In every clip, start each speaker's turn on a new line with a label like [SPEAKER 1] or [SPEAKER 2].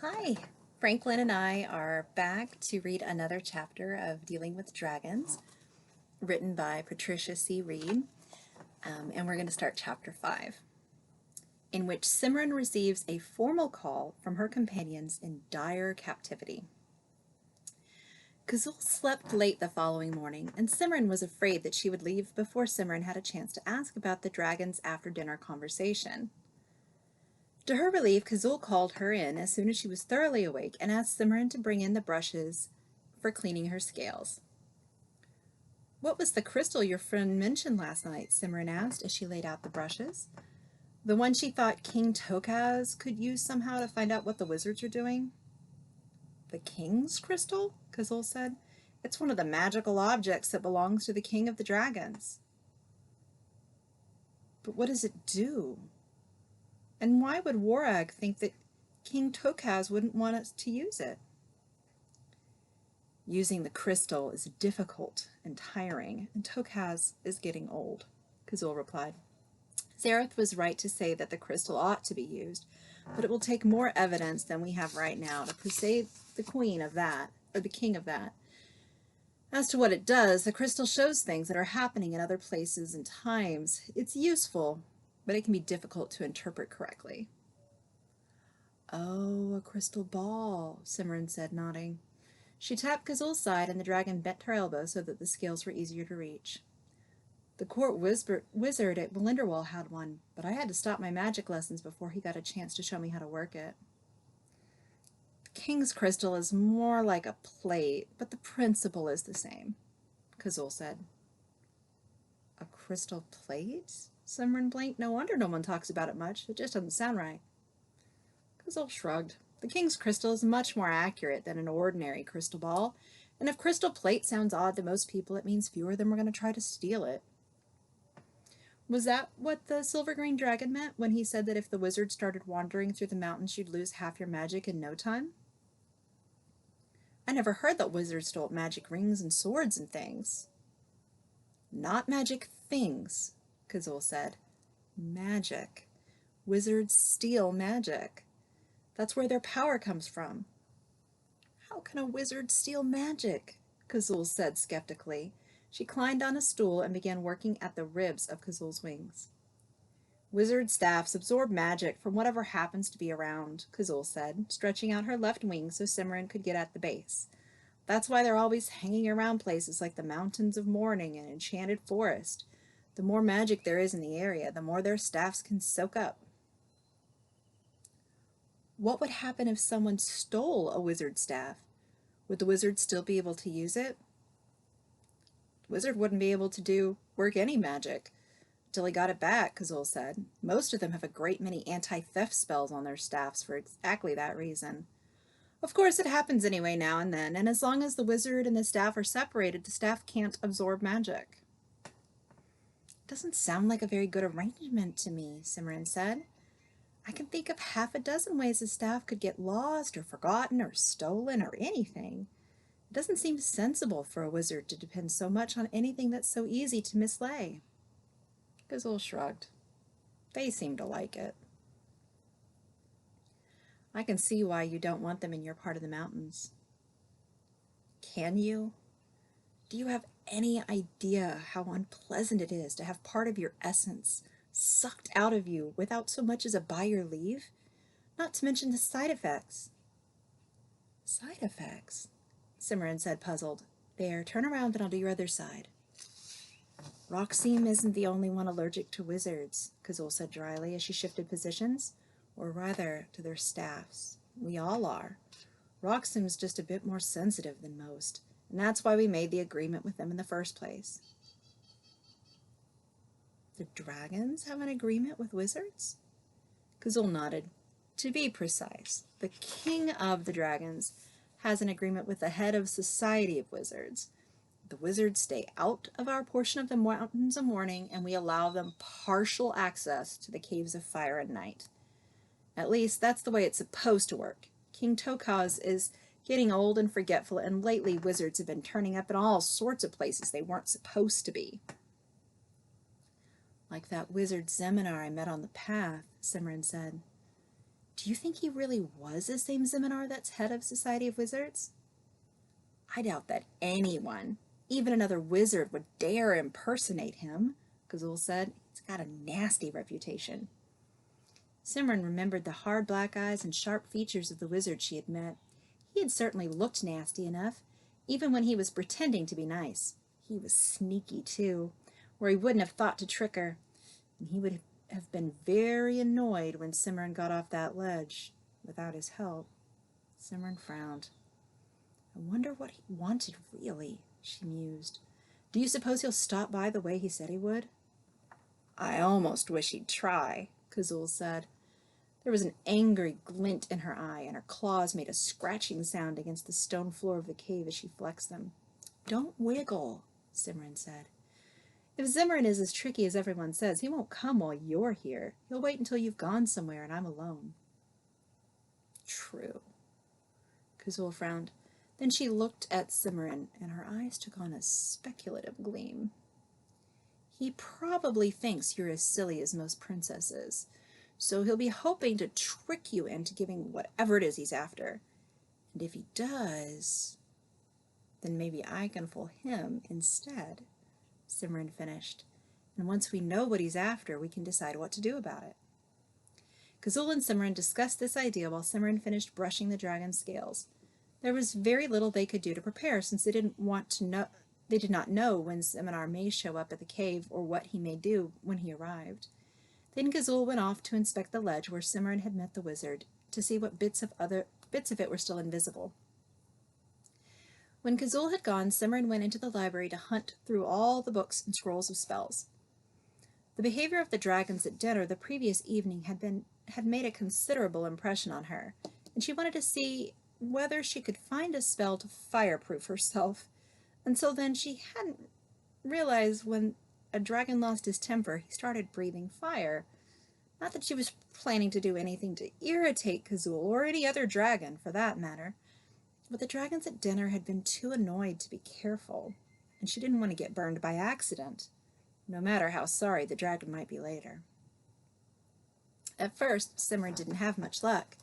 [SPEAKER 1] Hi, Franklin and I are back to read another chapter of Dealing with Dragons, written by Patricia C. Wrede, and we're going to start chapter 5, in which Simran receives a formal call from her companions in dire captivity. Kazul slept late the following morning, and Simran was afraid that she would leave before Simran had a chance to ask about the dragon's after-dinner conversation. To her relief, Kazul called her in as soon as she was thoroughly awake and asked Simran to bring in the brushes for cleaning her scales. "What was the crystal your friend mentioned last night?" Simran asked as she laid out the brushes. "The one she thought King Tokaz could use somehow to find out what the wizards are doing?" "The king's crystal?" Kazul said. "It's one of the magical objects that belongs to the king of the dragons." "But what does it do? And why would Wrede think that King Tokaz wouldn't want us to use it?" "Using the crystal is difficult and tiring, and Tokaz is getting old," Kazul replied. "Zareth was right to say that the crystal ought to be used, but it will take more evidence than we have right now to persuade the queen of that, or the king of that. As to what it does, the crystal shows things that are happening in other places and times. It's useful, but it can be difficult to interpret correctly." "Oh, a crystal ball," Simran said, nodding. She tapped Kazul's side, and the dragon bent her elbow so that the scales were easier to reach. "The court wizard at Belinderwall had one, but I had to stop my magic lessons before he got a chance to show me how to work it." "The king's crystal is more like a plate, but the principle is the same," Kazul said. "A crystal plate?" Simran blinked. "No wonder no one talks about it much. It just doesn't sound right." Kazul shrugged. "The king's crystal is much more accurate than an ordinary crystal ball, and if crystal plate sounds odd to most people, it means fewer of them are going to try to steal it." "Was that what the silver green dragon meant when he said that if the wizard started wandering through the mountains, you'd lose half your magic in no time?" "I never heard that wizards stole magic rings and swords and things." "Not magic things," Kazul said. "Magic. Wizards steal magic. That's where their power comes from." "How can a wizard steal magic?" Kazul said skeptically. She climbed on a stool and began working at the ribs of Kazul's wings. "Wizard staffs absorb magic from whatever happens to be around," Kazul said, stretching out her left wing so Simran could get at the base. "That's why they're always hanging around places like the Mountains of Mourning and Enchanted Forest. The more magic there is in the area, the more their staffs can soak up." "What would happen if someone stole a wizard staff? Would the wizard still be able to use it?" "The wizard wouldn't be able to work any magic till he got it back," Kazul said. "Most of them have a great many anti-theft spells on their staffs for exactly that reason. Of course, it happens anyway now and then, and as long as the wizard and the staff are separated, the staff can't absorb magic." "Doesn't sound like a very good arrangement to me," Simran said. "I can think of half a dozen ways the staff could get lost or forgotten or stolen or anything. It doesn't seem sensible for a wizard to depend so much on anything that's so easy to mislay." Kazul shrugged. "They seem to like it." "I can see why you don't want them in your part of the mountains." "Can you? Do you have any idea how unpleasant it is to have part of your essence sucked out of you without so much as a by your leave? Not to mention the side effects." "Side effects?" Simran said, puzzled. "There, turn around and I'll do your other side." "Roxime isn't the only one allergic to wizards," Kazul said dryly as she shifted positions. "Or rather, to their staffs. We all are. Roxime's just a bit more sensitive than most, and that's why we made the agreement with them in the first place." "The dragons have an agreement with wizards?" Kazul nodded. "To be precise, the king of the dragons has an agreement with the head of Society of Wizards. The wizards stay out of our portion of the Mountains of Mourning, and we allow them partial access to the Caves of Fire and Night. At least, that's the way it's supposed to work. King Tokaz is getting old and forgetful, and lately wizards have been turning up in all sorts of places they weren't supposed to be." "Like that wizard Zeminar I met on the path," Simran said. Do you think he really was the same Ziminar that's head of Society of Wizards? I doubt that anyone, even another wizard, would dare impersonate him, Gazul said. He's got a nasty reputation. Simran remembered the hard black eyes and sharp features of the wizard she had met. He had certainly looked nasty enough, even when he was pretending to be nice. He was sneaky, too, where he wouldn't have thought to trick her, and he would have been very annoyed when Simran got off that ledge without his help. Simran frowned. I wonder what he wanted really, she mused. Do you suppose he'll stop by the way he said he would? I almost wish he'd try, Gazul said. There was an angry glint in her eye, and her claws made a scratching sound against the stone floor of the cave as she flexed them. Don't wiggle, Simran said. If Zimmerman is as tricky as everyone says, he won't come while you're here. He'll wait until you've gone somewhere and I'm alone. True. Gazul frowned. Then she looked at Simran, and her eyes took on a speculative gleam. He probably thinks you're as silly as most princesses, so he'll be hoping to trick you into giving whatever it is he's after. And if he does, then maybe I can fool him instead, Simran finished. And once we know what he's after, we can decide what to do about it. Gazul and Simran discussed this idea while Simran finished brushing the dragon's scales. There was very little they could do to prepare, since they did not know when Ziminar may show up at the cave or what he may do when he arrived. Then Gazul went off to inspect the ledge where Simran had met the wizard, to see what bits of it were still invisible. When Gazul had gone, Simran went into the library to hunt through all the books and scrolls of spells. The behavior of the dragons at dinner the previous evening had made a considerable impression on her, and she wanted to see whether she could find a spell to fireproof herself. Until then, she hadn't realized when a dragon lost his temper, he started breathing fire. Not that she was planning to do anything to irritate Gazul, or any other dragon for that matter, but the dragons at dinner had been too annoyed to be careful, and she didn't want to get burned by accident, no matter how sorry the dragon might be later. At first, Simran didn't have much luck.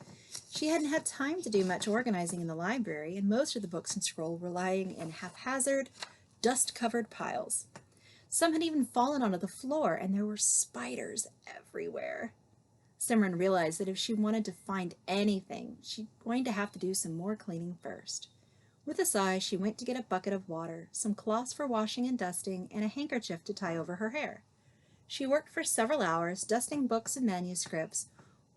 [SPEAKER 1] She hadn't had time to do much organizing in the library, and most of the books and scrolls were lying in haphazard, dust-covered piles. Some had even fallen onto the floor, and there were spiders everywhere. Simran realized that if she wanted to find anything, she'd going to have to do some more cleaning first. With a sigh, she went to get a bucket of water, some cloths for washing and dusting, and a handkerchief to tie over her hair. She worked for several hours, dusting books and manuscripts,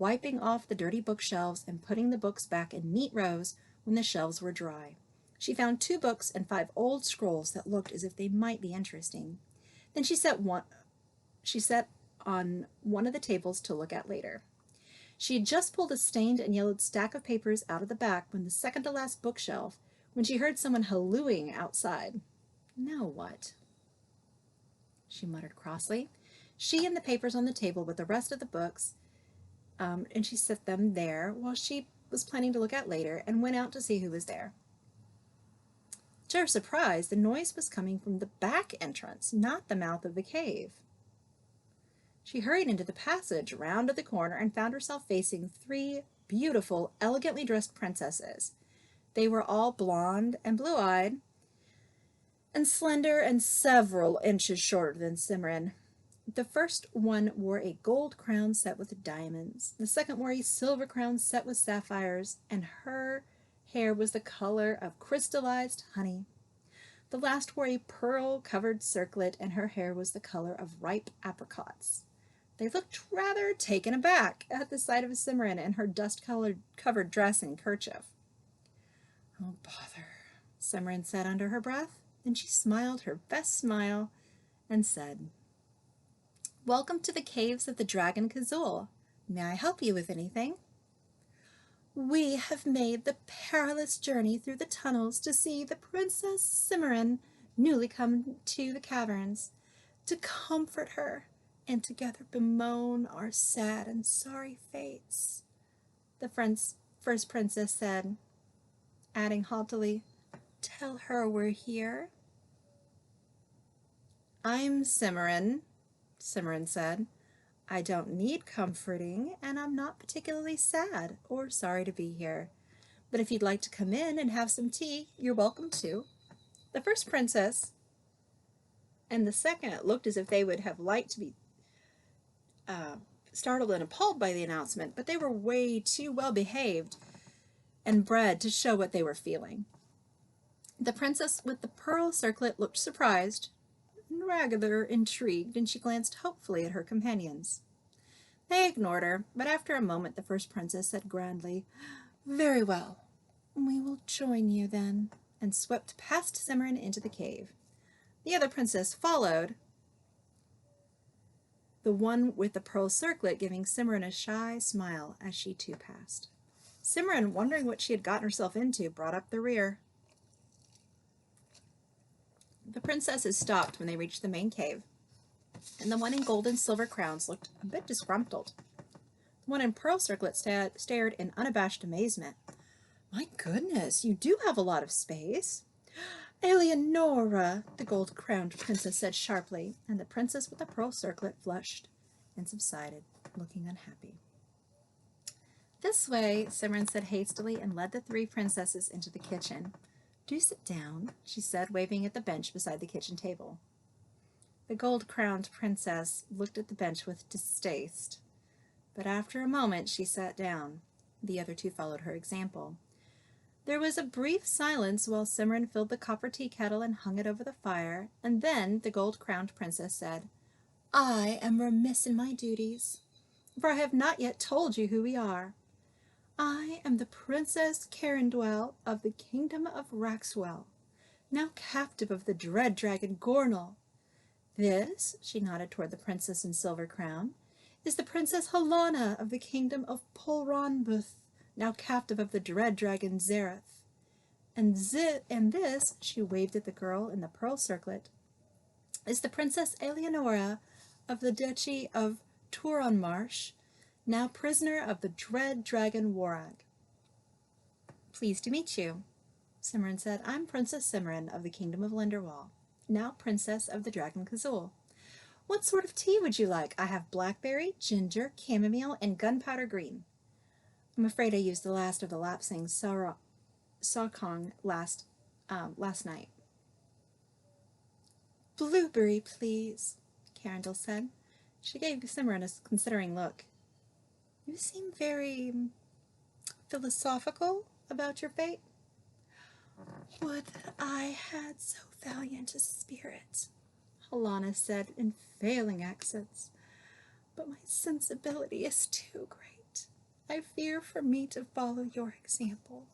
[SPEAKER 1] wiping off the dirty bookshelves and putting the books back in neat rows when the shelves were dry. She found 2 books and 5 old scrolls that looked as if they might be interesting. Then she set on one of the tables to look at later. She had just pulled a stained and yellowed stack of papers out of the back when the second-to-last bookshelf, when she heard someone hallooing outside. Now what? She muttered crossly. She and the papers on the table with the rest of the books, and she set them there while she was planning to look at later, and went out to see who was there. To her surprise, the noise was coming from the back entrance, not the mouth of the cave. She hurried into the passage, rounded the corner, and found herself facing 3 beautiful, elegantly dressed princesses. They were all blonde and blue-eyed, and slender and several inches shorter than Simran. The first one wore a gold crown set with diamonds. The second wore a silver crown set with sapphires, and her hair was the color of crystallized honey. The last wore a pearl-covered circlet, and her hair was the color of ripe apricots. They looked rather taken aback at the sight of Simran and her dust-covered dress and kerchief. Oh, bother, Simran said under her breath. Then she smiled her best smile and said, Welcome to the caves of the Dragon Gazul. May I help you with anything? We have made the perilous journey through the tunnels to see the Princess Simran, newly come to the caverns, to comfort her and together bemoan our sad and sorry fates, the first princess said, adding haughtily, Tell her we're here. I'm Simran, Simran said. I don't need comforting, and I'm not particularly sad or sorry to be here. But if you'd like to come in and have some tea, you're welcome to. The first princess and the second looked as if they would have liked to be startled and appalled by the announcement, but they were way too well behaved and bred to show what they were feeling. The princess with the pearl circlet looked surprised and rather intrigued, and she glanced hopefully at her companions. They ignored her, but after a moment the first princess said grandly, "Very well, we will join you then," and swept past Cimarron into the cave. The other princess followed, the one with the pearl circlet giving Cimarron a shy smile as she too passed. Cimarron, wondering what she had gotten herself into, brought up the rear. The princesses stopped when they reached the main cave, and the one in gold and silver crowns looked a bit disgruntled. The one in pearl circlet stared in unabashed amazement. "My goodness, you do have a lot of space." "Eleonora," the gold-crowned princess said sharply, and the princess with the pearl circlet flushed and subsided, looking unhappy. "This way," Cimarron said hastily, and led the three princesses into the kitchen. "Do sit down," she said, waving at the bench beside the kitchen table. The gold-crowned princess looked at the bench with distaste, but after a moment she sat down. The other two followed her example. There was a brief silence while Cimarron filled the copper tea kettle and hung it over the fire, and then the gold-crowned princess said, "I am remiss in my duties, for I have not yet told you who we are. I am the Princess Carindwell of the kingdom of Raxwell, now captive of the dread dragon Gornal. This," she nodded toward the princess in silver crown, "is the Princess Helena of the kingdom of Polronbuth, now captive of the dread dragon Zareth. And this," she waved at the girl in the pearl circlet, "is the Princess Eleonora of the duchy of Turonmarsh, now prisoner of the dread dragon Warag." "Pleased to meet you," Cimarron said. "I'm Princess Cimarron of the kingdom of Linderwall, now princess of the dragon Kazul. What sort of tea would you like? I have blackberry, ginger, chamomile, and gunpowder green. I'm afraid I used the last of the lapsing Sarkong last night." "Blueberry, please," Carindle said. She gave Cimarron a considering look. "You seem very philosophical about your fate." "Would that I had so valiant a spirit," Helena said in failing accents, "but my sensibility is too great. I fear for me to follow your example."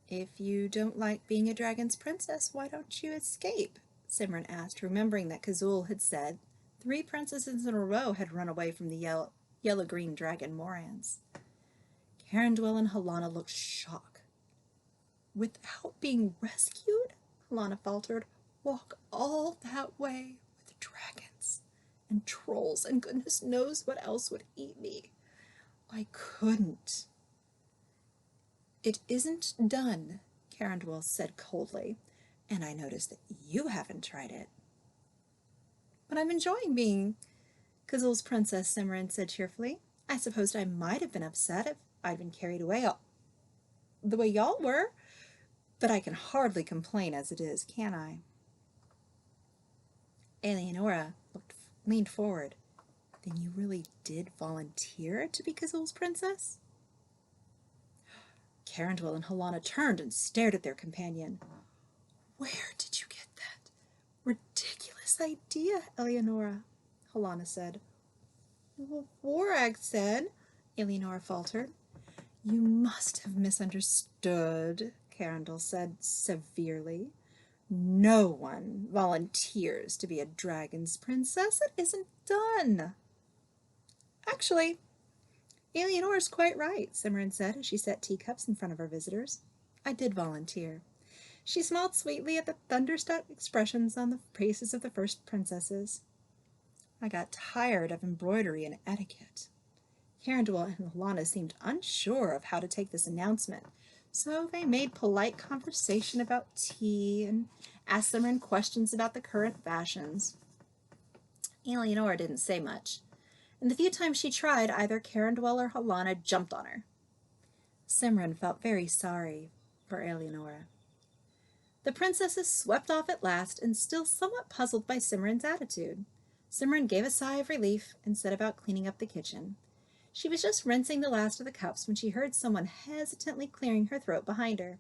[SPEAKER 1] "If you don't like being a dragon's princess, why don't you escape?" Cimarron asked, remembering that Kazul had said 3 princesses in a row had run away from the yellow-green dragon Morans. Carindwell and Helena looked shocked. "Without being rescued?" Helena faltered. "Walk all that way with dragons and trolls, and goodness knows what else would eat me. I couldn't." "It isn't done," Carindwell said coldly, "and I noticed that you haven't tried it." "But I'm enjoying being Kazul's princess," Cimarron said cheerfully. "I supposed I might have been upset if I'd been carried away the way y'all were, but I can hardly complain as it is, can I?" Eleonora leaned forward. "Then you really did volunteer to be Kazul's princess?" Carindwell and Helena turned and stared at their companion. "Where did you get that ridiculous idea, Eleonora?" Helena said. "Warag said," Eleonora faltered. "You must have misunderstood," Carindwell said severely. "No one volunteers to be a dragon's princess. It isn't done." "Actually, Eleonora's quite right," Cimarron said as she set teacups in front of her visitors. "I did volunteer." She smiled sweetly at the thunderstruck expressions on the faces of the first princesses. "I got tired of embroidery and etiquette." Carindwell and Helena seemed unsure of how to take this announcement, so they made polite conversation about tea and asked Cimarron questions about the current fashions. Eleonora didn't say much, and the few times she tried, either Carindwell or Helena jumped on her. Simran felt very sorry for Eleonora. The princesses swept off at last, and still somewhat puzzled by Simran's attitude. Simran gave a sigh of relief and set about cleaning up the kitchen. She was just rinsing the last of the cups when she heard someone hesitantly clearing her throat behind her.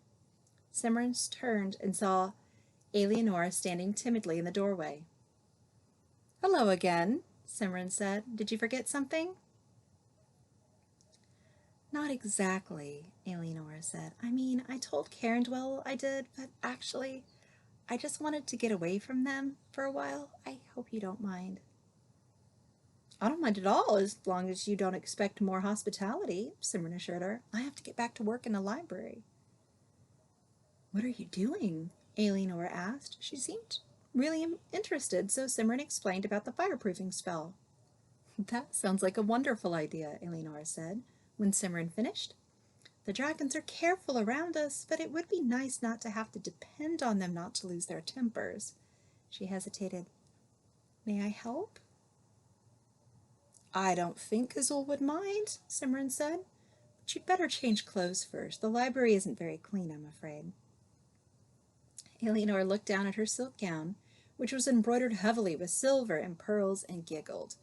[SPEAKER 1] Simran turned and saw Eleonora standing timidly in the doorway. "Hello again," Simran said. "Did you forget something?" "Not exactly," Eleonora said. I told Carindwell I did, but actually, I just wanted to get away from them for a while. I hope you don't mind." "I don't mind at all, as long as you don't expect more hospitality," Simran assured her. "I have to get back to work in the library." "What are you doing?" Eleonora asked. She seemed really interested, so Simran explained about the fireproofing spell. "That sounds like a wonderful idea," Eleonora said, when Simran finished. "The dragons are careful around us, but it would be nice not to have to depend on them not to lose their tempers." She hesitated. "May I help?" "I don't think Azul would mind," Simran said. "But you'd better change clothes first. The library isn't very clean, I'm afraid." Eleanor looked down at her silk gown, which was embroidered heavily with silver and pearls, and giggled.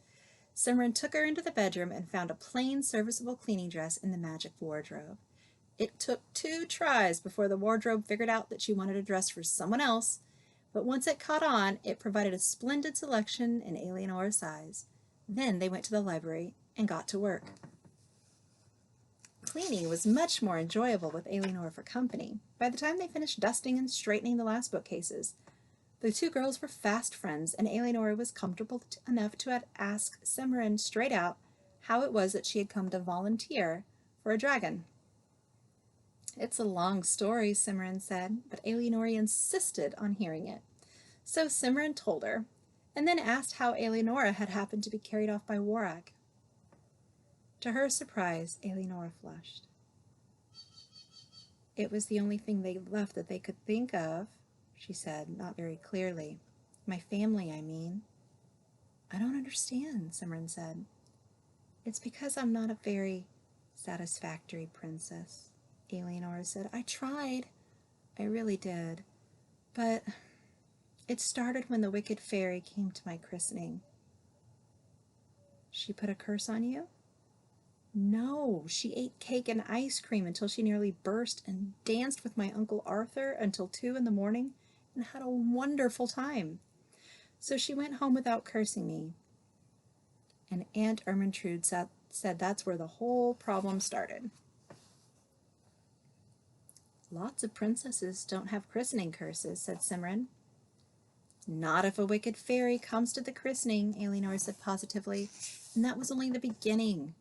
[SPEAKER 1] Simran took her into the bedroom and found a plain, serviceable cleaning dress in the magic wardrobe. It took 2 tries before the wardrobe figured out that she wanted a dress for someone else, but once it caught on, it provided a splendid selection in Eleanor's size. Then they went to the library and got to work. Cleaning was much more enjoyable with Eleanor for company. By the time they finished dusting and straightening the last bookcases, the 2 girls were fast friends, and Eleanor was comfortable enough to ask Simran straight out how it was that she had come to volunteer for a dragon. "It's a long story," Simran said, but Eleanor insisted on hearing it. So Simran told her, and then asked how Eleonora had happened to be carried off by Wrede. To her surprise, Eleonora flushed. "It was the only thing they left that they could think of," she said, not very clearly. "My family, I mean." "I don't understand," Simran said. "It's because I'm not a very satisfactory princess," Eleonora said. "I tried. I really did. But it started when the wicked fairy came to my christening." "She put a curse on you?" "No, she ate cake and ice cream until she nearly burst, and danced with my Uncle Arthur until 2 in the morning and had a wonderful time. So she went home without cursing me." And Aunt Ermintrude said that's where the whole problem started. "Lots of princesses don't have christening curses," said Simran. "Not if a wicked fairy comes to the christening," Eleanor said positively. "And that was only the beginning.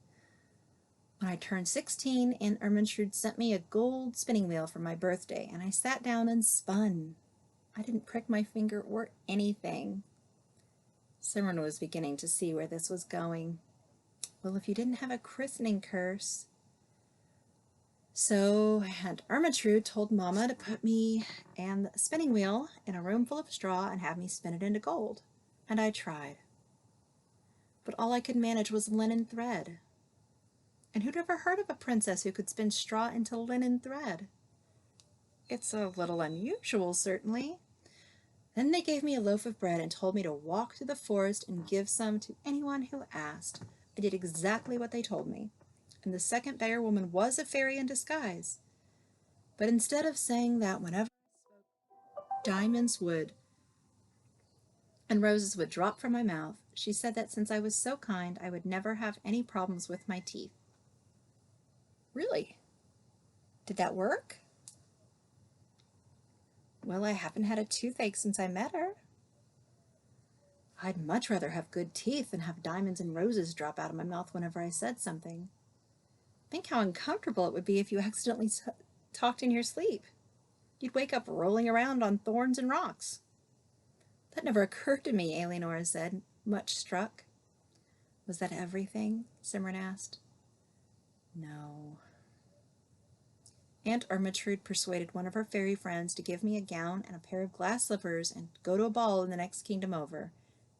[SPEAKER 1] When I turned 16, Aunt Ermintrude sent me a gold spinning wheel for my birthday, and I sat down and spun. I didn't prick my finger or anything." Simran was beginning to see where this was going. "Well, if you didn't have a christening curse..." "So Aunt Ermintrude told Mama to put me and the spinning wheel in a room full of straw and have me spin it into gold. And I tried. But all I could manage was linen thread. And who'd ever heard of a princess who could spin straw into linen thread? It's a little unusual, certainly. Then they gave me a loaf of bread and told me to walk through the forest and give some to anyone who asked. I did exactly what they told me. And the second beggar woman was a fairy in disguise. But instead of saying that whenever I spoke, diamonds would and roses would drop from my mouth, she said that since I was so kind, I would never have any problems with my teeth." "Really? Did that work?" "Well, I haven't had a toothache since I met her." "I'd much rather have good teeth than have diamonds and roses drop out of my mouth whenever I said something. Think how uncomfortable it would be if you accidentally talked in your sleep. You'd wake up rolling around on thorns and rocks." "That never occurred to me," Eleanor said, much struck. "Was that everything?" Simran asked. "No." Aunt Ermintrude persuaded one of her fairy friends to give me a gown and a pair of glass slippers and go to a ball in the next kingdom over.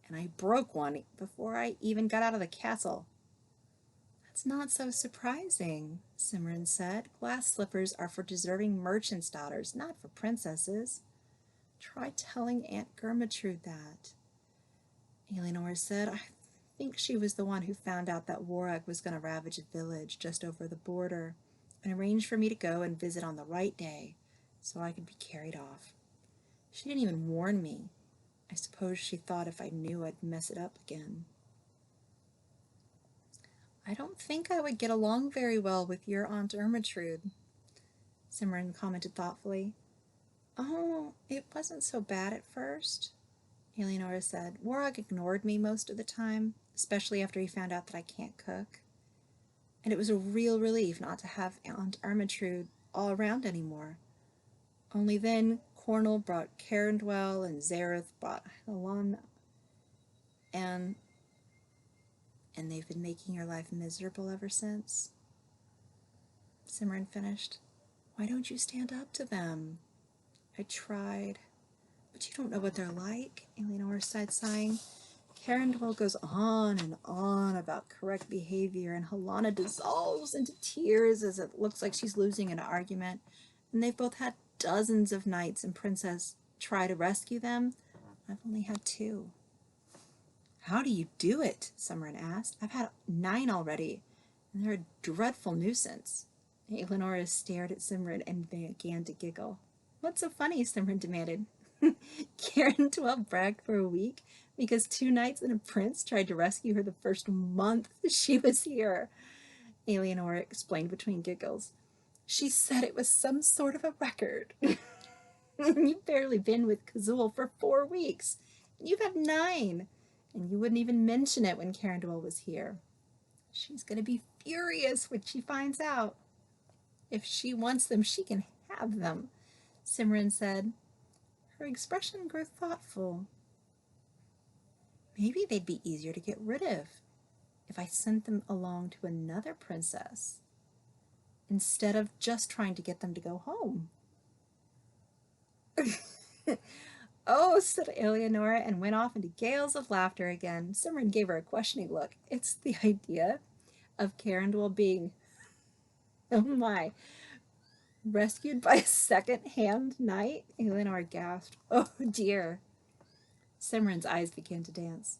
[SPEAKER 1] and I broke one before I even got out of the castle." "That's not so surprising," Simran said. "Glass slippers are for deserving merchants' daughters, not for princesses. Try telling Aunt Gertrude that." Eleanor said, "I think she was the one who found out that Wrede was going to ravage a village just over the border and arranged for me to go and visit on the right day so I could be carried off. She didn't even warn me. I suppose she thought if I knew I'd mess it up again." "I don't think I would get along very well with your Aunt Gertrude," Simran commented thoughtfully. "Oh, it wasn't so bad at first," Eleanor said. "Wrede ignored me most of the time, especially after he found out that I can't cook. And it was a real relief not to have Aunt Gertrude all around anymore. Only then Cornel brought Carendwell and Zareth brought Helena, and they've been making your life miserable ever since." Simran finished. "Why don't you stand up to them?" "I tried, but you don't know what they're like," Eleanor said, sighing. "Carendwell goes on and on about correct behavior, and Helena dissolves into tears as it looks like she's losing an argument. And they've both had dozens of knights and princesses try to rescue them. I've only had 2. "How do you do it?" Simran asked. "I've had 9 already, and they're a dreadful nuisance." Eleanor stared at Simran and began to giggle. "What's so funny?" Simran demanded. "Carendwell bragged for a week because 2 knights and a prince tried to rescue her the first month she was here," Eleanor explained between giggles. "She said it was some sort of a record." "You've barely been with Kazul for 4 weeks. You've had 9, and you wouldn't even mention it when Carendwell was here. She's going to be furious when she finds out. If she wants them, she can have them," Simran said. Her expression grew thoughtful. "Maybe they'd be easier to get rid of if I sent them along to another princess, instead of just trying to get them to go home." "Oh," said Eleanor, and went off into gales of laughter again. Simran gave her a questioning look. "It's the idea of Carendwell being, oh my, rescued by a second-hand knight?" Eleanor gasped. "Oh dear." Simran's eyes began to dance.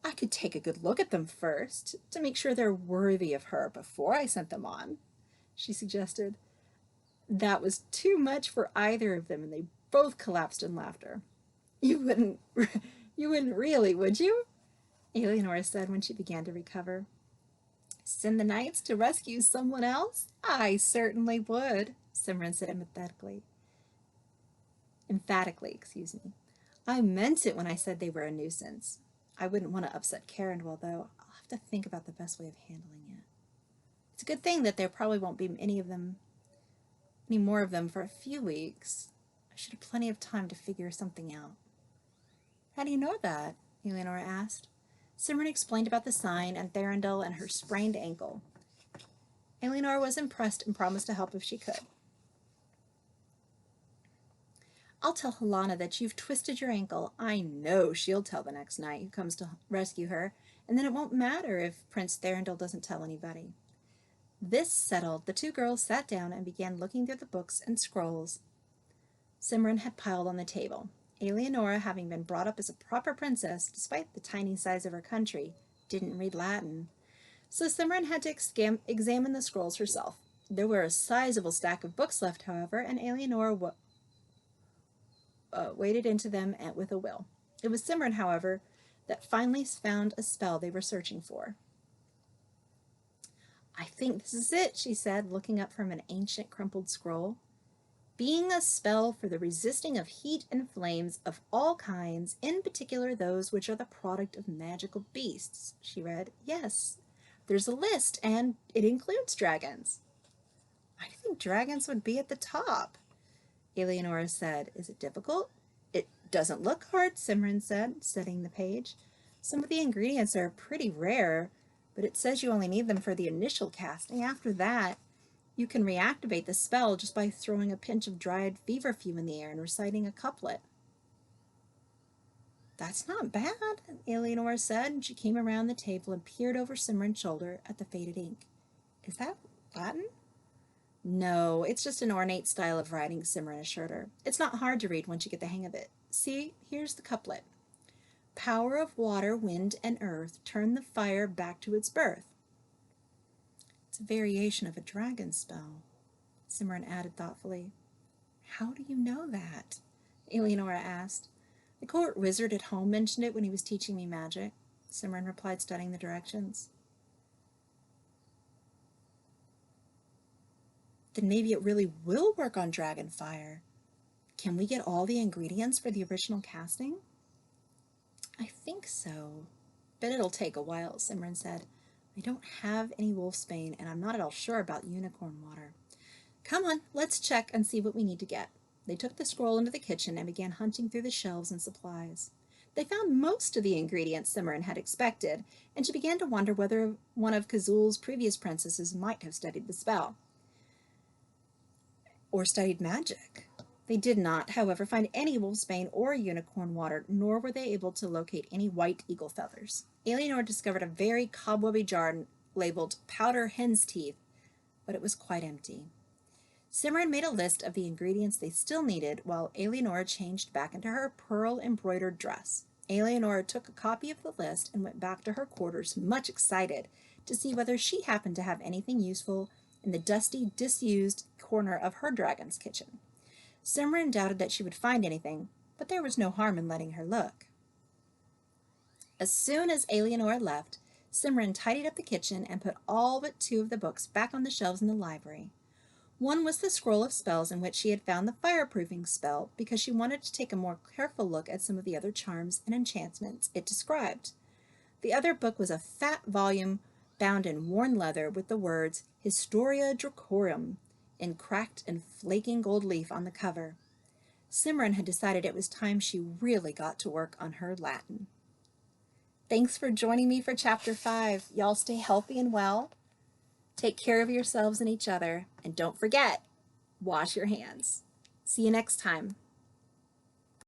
[SPEAKER 1] "I could take a good look at them first, to make sure they're worthy of her before I sent them on," she suggested. That was too much for either of them, and they both collapsed in laughter. You wouldn't really, would you?" Eleanor said when she began to recover. "Send the knights to rescue someone else? I certainly would," Simran said emphatically. "I meant it when I said they were a nuisance. I wouldn't want to upset Carendwell, though. I'll have to think about the best way of handling it. It's a good thing that there probably won't be any more of them for a few weeks. I should have plenty of time to figure something out." "How do you know that?" Eleanor asked. Simran explained about the sign and Thranduil and her sprained ankle. Eleanor was impressed and promised to help if she could. "I'll tell Helena that you've twisted your ankle. I know she'll tell the next knight who comes to rescue her, and then it won't matter if Prince Thranduil doesn't tell anybody." This settled, the 2 girls sat down and began looking through the books and scrolls Simran had piled on the table. Eleonora, having been brought up as a proper princess, despite the tiny size of her country, didn't read Latin. So Simran had to examine the scrolls herself. There were a sizable stack of books left, however, and Eleonora waded into them with a will. It was Simran, however, that finally found a spell they were searching for. "I think this is it," she said, looking up from an ancient crumpled scroll. "Being a spell for the resisting of heat and flames of all kinds, in particular those which are the product of magical beasts," she read. "Yes, there's a list, and it includes dragons." "I think dragons would be at the top," Eleonora said. "Is it difficult?" "It doesn't look hard," Simran said, studying the page. "Some of the ingredients are pretty rare, but it says you only need them for the initial casting. After that, you can reactivate the spell just by throwing a pinch of dried feverfew in the air and reciting a couplet." That's not bad, Eleanor said, and she came around the table and peered over Simran's shoulder at the faded ink. Is that Latin? No, it's just an ornate style of writing, Simran assured her. It's not hard to read once you get the hang of it. See, here's the couplet. Power of water, wind, and earth, turn the fire back to its birth. It's a variation of a dragon spell, Simran added thoughtfully. How do you know that? Eleonora asked. The court wizard at home mentioned it when he was teaching me magic, Simran replied, studying the directions. Then maybe it really will work on dragon fire. Can we get all the ingredients for the original casting? I think so, but it'll take a while, Simran said. I don't have any wolfsbane, and I'm not at all sure about unicorn water. Come on, let's check and see what we need to get. They took the scroll into the kitchen and began hunting through the shelves and supplies. They found most of the ingredients Simran had expected, and she began to wonder whether one of Kazul's previous princesses might have studied the spell. Or studied magic. They did not, however, find any wolfsbane or unicorn water, nor were they able to locate any white eagle feathers. Eleanor discovered a very cobwebby jar labeled powder hen's teeth, but it was quite empty. Simran made a list of the ingredients they still needed while Eleanor changed back into her pearl-embroidered dress. Eleanor took a copy of the list and went back to her quarters, much excited to see whether she happened to have anything useful in the dusty, disused corner of her dragon's kitchen. Simran doubted that she would find anything, but there was no harm in letting her look. As soon as Eleanor left, Simran tidied up the kitchen and put all but 2 of the books back on the shelves in the library. One was the scroll of spells in which she had found the fireproofing spell because she wanted to take a more careful look at some of the other charms and enchantments it described. The other book was a fat volume bound in worn leather with the words Historia Dracorum in cracked and flaking gold leaf on the cover. Simran had decided it was time she really got to work on her Latin. Thanks for joining me for Chapter 5. Y'all stay healthy and well. Take care of yourselves and each other. And don't forget, wash your hands. See you next time.